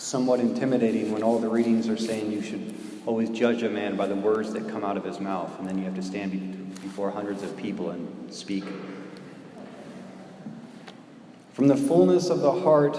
somewhat intimidating when all the readings are saying you should always judge a man by the words that come out of his mouth, and then you have to stand before hundreds of people and speak. From the fullness of the heart,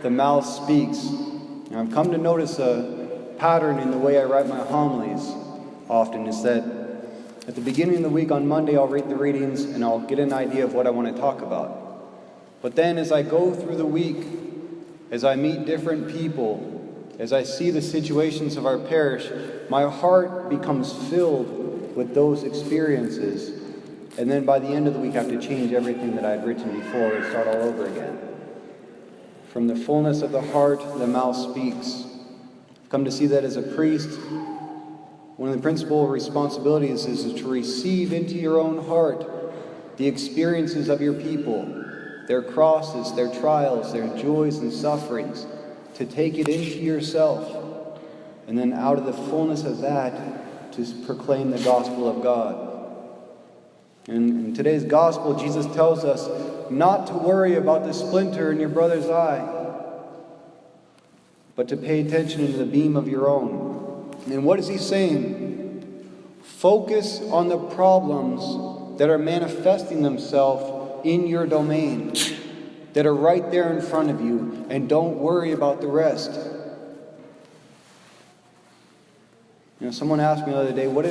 the mouth speaks. And I've come to notice a pattern in the way I write my homilies often, is that at the beginning of the week on Monday, I'll read the readings and I'll get an idea of what I want to talk about. But then as I go through the week, as I meet different people, as I see the situations of our parish, my heart becomes filled with those experiences. And then by the end of the week, I have to change everything that I had written before and start all over again. From the fullness of the heart, the mouth speaks. I've come to see that as a priest, one of the principal responsibilities is to receive into your own heart the experiences of your people, their crosses, their trials, their joys and sufferings, to take it into yourself, and then out of the fullness of that, to proclaim the gospel of God. And in today's gospel, Jesus tells us not to worry about the splinter in your brother's eye, but to pay attention to the beam of your own. And what is he saying? Focus on the problems that are manifesting themselves in your domain, that are right there in front of you, and don't worry about the rest. Someone asked me the other day, what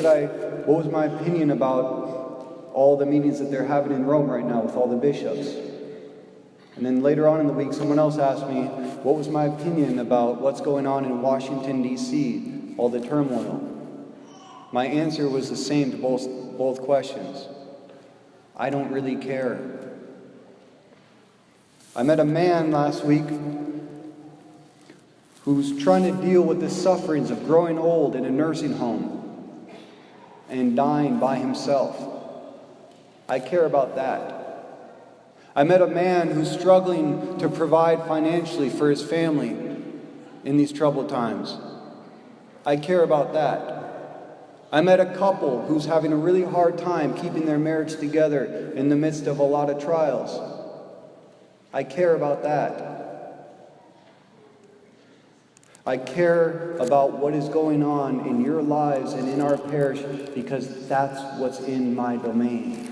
was my opinion about all the meetings that they're having in Rome right now with all the bishops? And then later on in the week, someone else asked me, what was my opinion about what's going on in Washington, D.C., all the turmoil? My answer was the same to both questions. I don't really care. I met a man last week who's trying to deal with the sufferings of growing old in a nursing home and dying by himself. I care about that. I met a man who's struggling to provide financially for his family in these troubled times. I care about that. I met a couple who's having a really hard time keeping their marriage together in the midst of a lot of trials. I care about that. I care about what is going on in your lives and in our parish, because that's what's in my domain.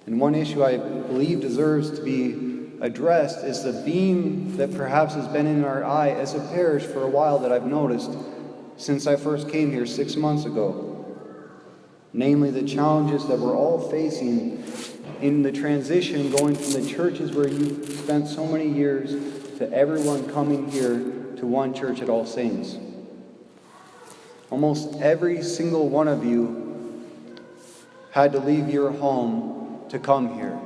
And one issue I believe deserves to be addressed is the beam that perhaps has been in our eye as a parish for a while that I've noticed since I first came here 6 months ago. Namely, the challenges that we're all facing in the transition going from the churches where you spent so many years to everyone coming here to one church at All Saints. Almost every single one of you had to leave your home to come here.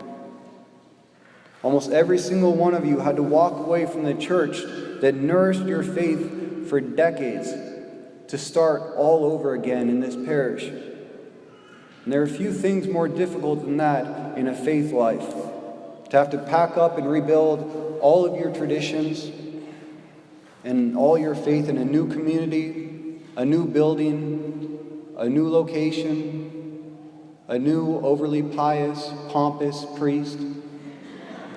Almost every single one of you had to walk away from the church that nourished your faith for decades to start all over again in this parish. And there are few things more difficult than that in a faith life. To have to pack up and rebuild all of your traditions and all your faith in a new community, a new building, a new location, a new overly pious, pompous priest.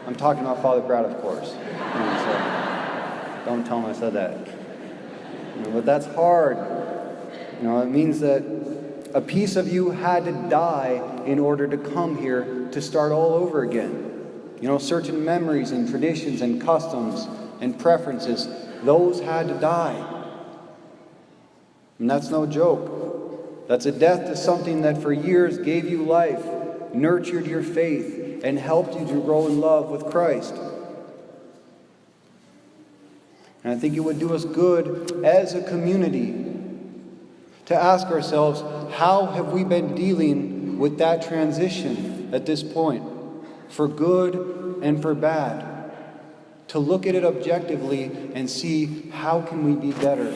I'm talking about Father Brad, of course. Don't tell him I said that. But that's hard. It means that a piece of you had to die in order to come here to start all over again. Certain memories and traditions and customs and preferences, those had to die. And that's no joke. That's a death to something that for years gave you life, nurtured your faith, and helped you to grow in love with Christ. And I think it would do us good as a community to ask ourselves, how have we been dealing with that transition at this point, for good and for bad? To look at it objectively and see how can we be better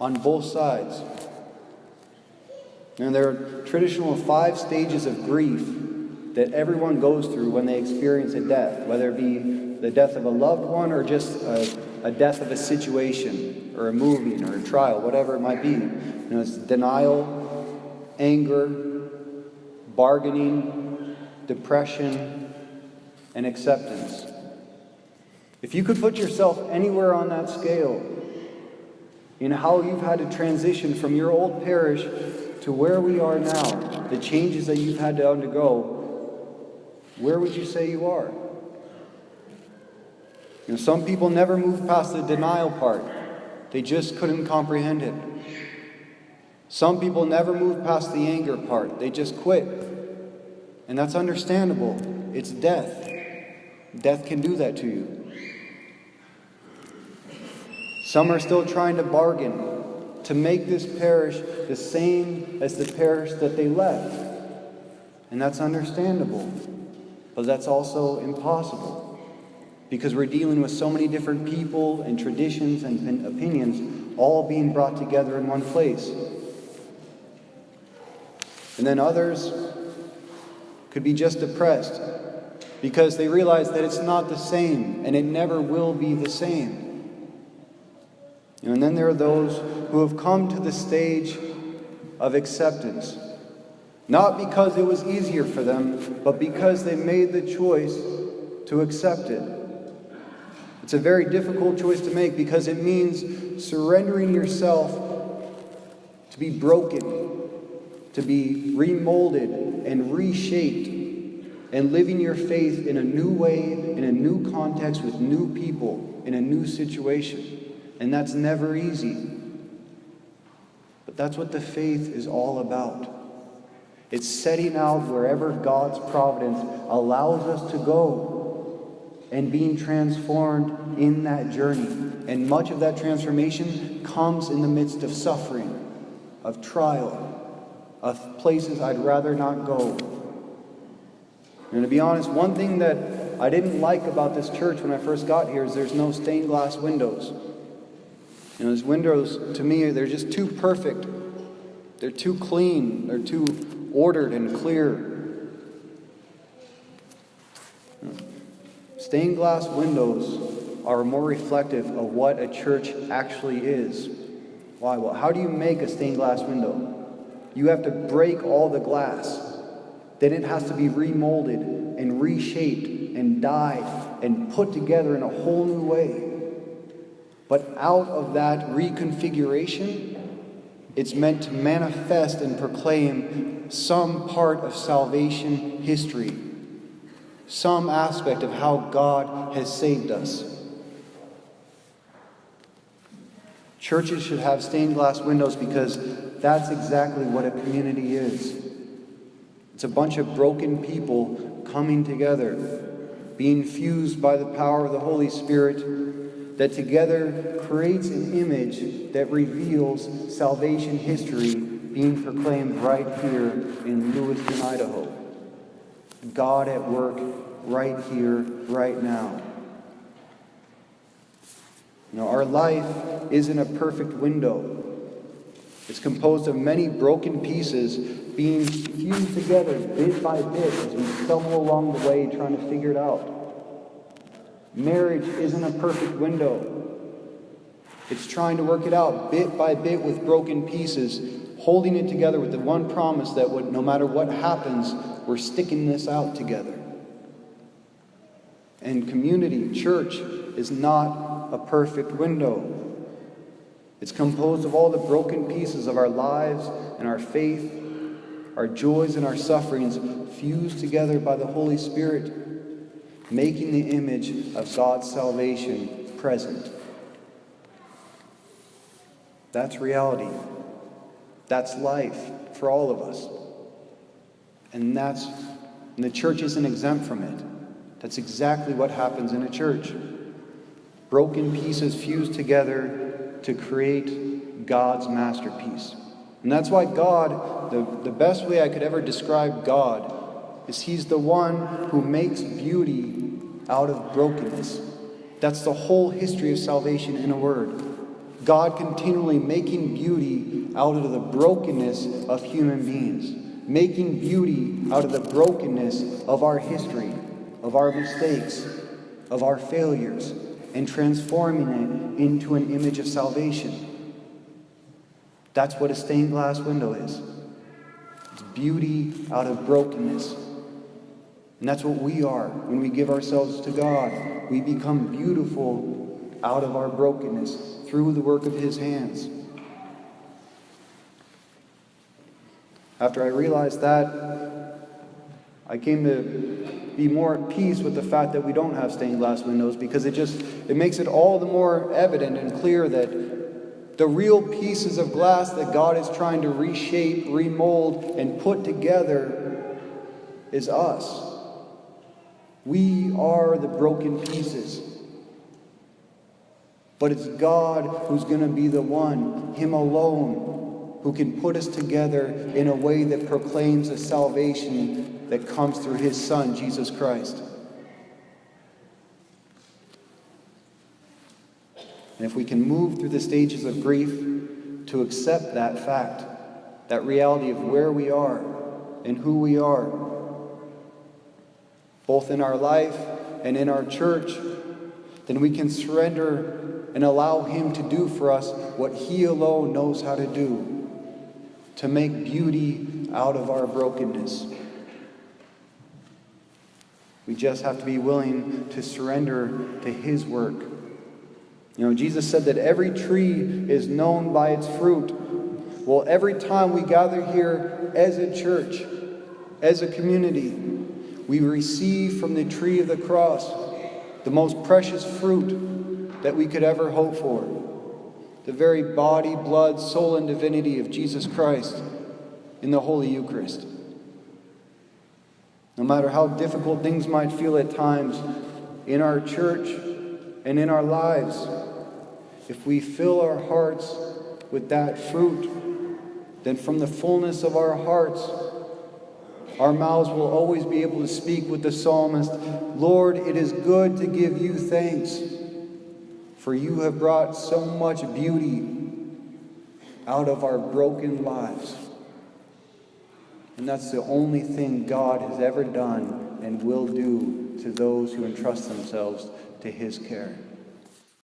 on both sides. And there are traditional 5 stages of grief that everyone goes through when they experience a death, whether it be the death of a loved one or just a death of a situation or a moving or a trial, whatever it might be. It's denial, anger, bargaining, depression, and acceptance. If you could put yourself anywhere on that scale in how you've had to transition from your old parish to where we are now, the changes that you've had to undergo, where would you say you are? Some people never moved past the denial part. They just couldn't comprehend it. Some people never moved past the anger part. They just quit. And that's understandable. It's death. Death can do that to you. Some are still trying to bargain to make this parish the same as the parish that they left. And that's understandable. But that's also impossible. Because we're dealing with so many different people and traditions and opinions all being brought together in one place. And then others could be just depressed because they realize that it's not the same and it never will be the same. And then there are those who have come to the stage of acceptance, not because it was easier for them, but because they made the choice to accept it. It's a very difficult choice to make because it means surrendering yourself to be broken, to be remolded and reshaped, and living your faith in a new way, in a new context, with new people, in a new situation. And that's never easy. But that's what the faith is all about. It's setting out wherever God's providence allows us to go and being transformed in that journey. And much of that transformation comes in the midst of suffering, of trial, of places I'd rather not go. And to be honest, one thing that I didn't like about this church when I first got here is there's no stained glass windows. These windows, to me, they're just too perfect. They're too clean. They're too ordered and clear. Stained glass windows are more reflective of what a church actually is. Why? Well, how do you make a stained glass window? You have to break all the glass. Then it has to be remolded and reshaped and dyed and put together in a whole new way. But out of that reconfiguration, it's meant to manifest and proclaim some part of salvation history, some aspect of how God has saved us. Churches should have stained glass windows because that's exactly what a community is. It's a bunch of broken people coming together, being fused by the power of the Holy Spirit, that together creates an image that reveals salvation history being proclaimed right here in Lewiston, Idaho. God at work right here, right now. Our life isn't a perfect window. It's composed of many broken pieces being fused together bit by bit as we stumble along the way trying to figure it out. Marriage isn't a perfect window. It's trying to work it out bit by bit with broken pieces, holding it together with the one promise that no matter what happens, we're sticking this out together. And community, church, is not a perfect window. It's composed of all the broken pieces of our lives and our faith, our joys and our sufferings, fused together by the Holy Spirit, making the image of God's salvation present. That's reality. That's life for all of us. And the church isn't exempt from it. That's exactly what happens in a church. Broken pieces fused together to create God's masterpiece. And that's why God, the best way I could ever describe God, is He's the one who makes beauty out of brokenness. That's the whole history of salvation in a word. God continually making beauty out of the brokenness of human beings. Making beauty out of the brokenness of our history, of our mistakes, of our failures, and transforming it into an image of salvation. That's what a stained glass window is. It's beauty out of brokenness. And that's what we are. When we give ourselves to God, we become beautiful out of our brokenness through the work of His hands. After I realized that, I came to be more at peace with the fact that we don't have stained glass windows, because it makes it all the more evident and clear that the real pieces of glass that God is trying to reshape, remold, and put together is us. We are the broken pieces. But it's God who's going to be the one, Him alone, who can put us together in a way that proclaims the salvation that comes through His Son, Jesus Christ. And if we can move through the stages of grief to accept that fact, that reality of where we are and who we are, both in our life and in our church, then we can surrender and allow Him to do for us what He alone knows how to do, to make beauty out of our brokenness. We just have to be willing to surrender to His work. Jesus said that every tree is known by its fruit. Well, every time we gather here as a church, as a community, we receive from the tree of the cross the most precious fruit that we could ever hope for. The very body, blood, soul, and divinity of Jesus Christ in the Holy Eucharist. No matter how difficult things might feel at times in our church and in our lives, if we fill our hearts with that fruit, then from the fullness of our hearts, our mouths will always be able to speak with the psalmist, "Lord, it is good to give you thanks, for you have brought so much beauty out of our broken lives." And that's the only thing God has ever done and will do to those who entrust themselves to His care.